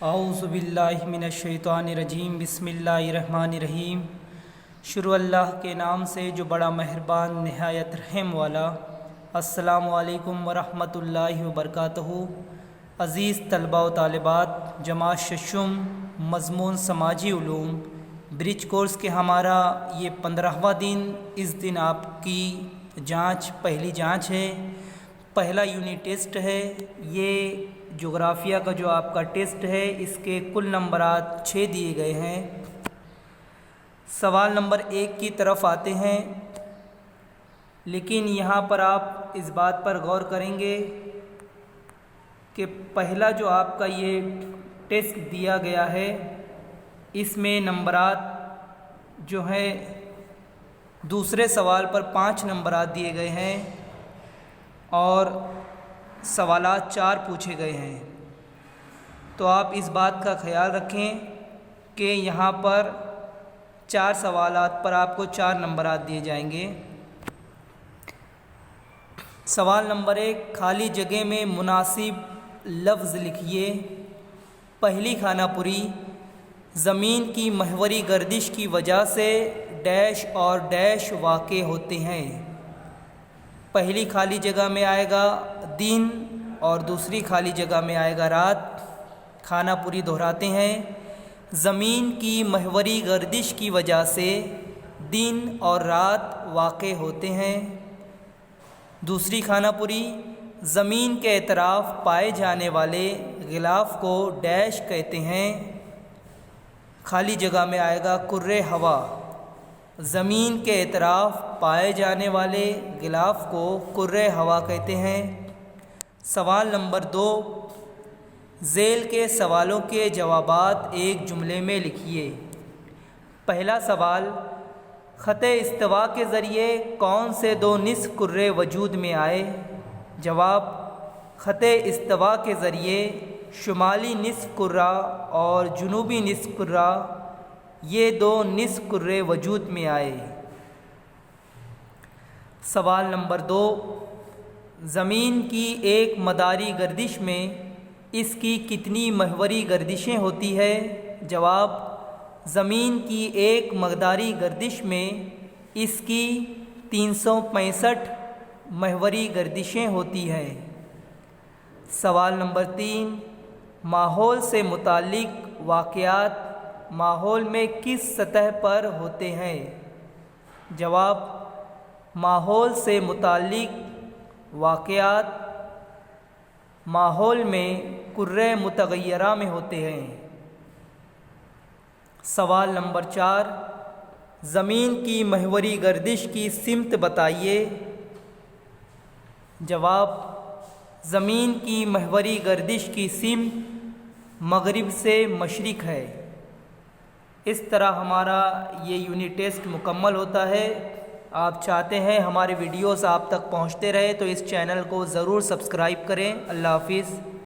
اعوذ باللہ من الشیطان الرجیم بسم اللہ الرحمن الرحیم۔ شروع اللہ کے نام سے جو بڑا مہربان نہایت رحم والا۔ السلام علیکم ورحمۃ اللہ وبرکاتہ۔ عزیز طلباء و طالبات، جماعت ششم مضمون سماجی علوم برج کورس کے ہمارا یہ 15واں دن۔ اس دن آپ کی پہلی جانچ ہے، پہلا یونٹ ٹیسٹ ہے۔ یہ جغرافیہ کا جو آپ کا ٹیسٹ ہے، اس کے کل نمبرات 6 دیے گئے ہیں۔ سوال نمبر 1 کی طرف آتے ہیں، لیکن یہاں پر آپ اس بات پر غور کریں گے کہ پہلا جو آپ کا یہ ٹیسٹ دیا گیا ہے، اس میں نمبرات جو ہے دوسرے سوال پر 5 نمبرات دیے گئے ہیں اور سوالات 4 پوچھے گئے ہیں۔ تو آپ اس بات کا خیال رکھیں کہ یہاں پر 4 سوالات پر آپ کو 4 نمبرات دیے جائیں گے۔ سوال نمبر 1، خالی جگہ میں مناسب لفظ لکھیے۔ پہلی خانہ پوری، زمین کی محوری گردش کی وجہ سے ڈیش اور ڈیش واقع ہوتے ہیں۔ پہلی خالی جگہ میں آئے گا دن اور دوسری خالی جگہ میں آئے گا رات۔ خانہ پوری دہراتے ہیں، زمین کی محوری گردش کی وجہ سے دن اور رات واقع ہوتے ہیں۔ دوسری خانہ پوری، زمین کے اطراف پائے جانے والے غلاف کو ڈیش کہتے ہیں۔ خالی جگہ میں آئے گا کرۂ ہوا۔ زمین کے اطراف پائے جانے والے غلاف کو کرۂ ہوا کہتے ہیں۔ سوال نمبر 2، ذیل کے سوالوں کے جوابات ایک جملے میں لکھیے۔ پہلا سوال، خط استوا کے ذریعے کون سے 2 نصف کرے وجود میں آئے؟ جواب، خط استوا کے ذریعے شمالی نصف کرہ اور جنوبی نصف کرہ، یہ 2 نصف کرے وجود میں آئے۔ سوال نمبر 2، زمین کی ایک مداری گردش میں اس کی کتنی محوری گردشیں ہوتی ہے؟ جواب، زمین کی ایک مداری گردش میں اس کی 365 محوری گردشیں ہوتی ہیں۔ سوال نمبر 3، ماحول سے متعلق واقعات ماحول میں کس سطح پر ہوتے ہیں؟ جواب، ماحول سے متعلق واقعات ماحول میں کرۂ متغیرہ میں ہوتے ہیں۔ سوال نمبر 4، زمین کی محوری گردش کی سمت بتائیے۔ جواب، زمین کی محوری گردش کی سمت مغرب سے مشرق ہے۔ اس طرح ہمارا یہ یونٹ ٹیسٹ مکمل ہوتا ہے۔ آپ چاہتے ہیں ہمارے ویڈیوز آپ تک پہنچتے رہے تو اس چینل کو ضرور سبسکرائب کریں۔ اللہ حافظ۔